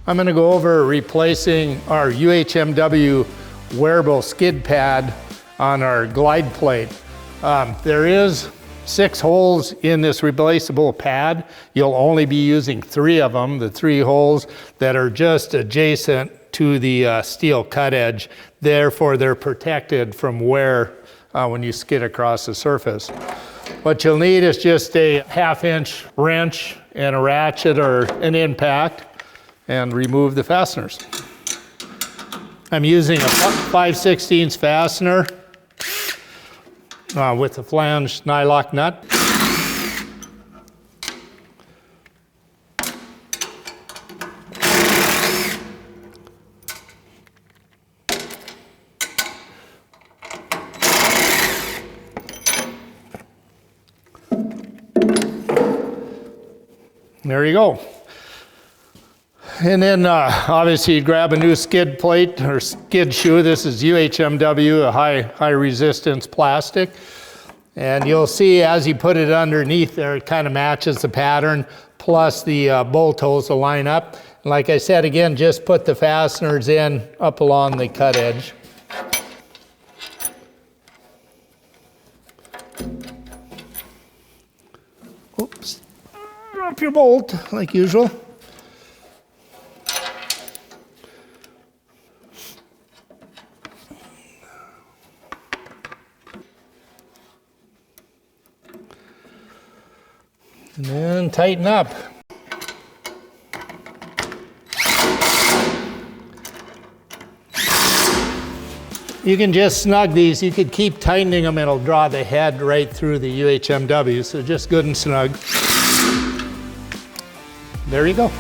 I'm going to go over replacing our UHMW wearable skid pad on our glide plate. There is 6 holes in this replaceable pad. You'll only be using 3 of them, the 3 holes that are just adjacent to the steel cut edge. Therefore, they're protected from wear when you skid across the surface. What you'll need is just a 1/2-inch wrench and a ratchet or an impact, and remove the fasteners. I'm using a 5/16 fastener with a flange nylock nut. There you go. And then obviously you grab a new skid plate or skid shoe. This is UHMW, a high resistance plastic. And you'll see as you put it underneath there, it kind of matches the pattern, plus the bolt holes will line up. And like I said, again, just put the fasteners in up along the cut edge. Oops, drop your bolt like usual. And then tighten up. You can just snug these. You could keep tightening them. It'll draw the head right through the UHMW. So just good and snug. There you go.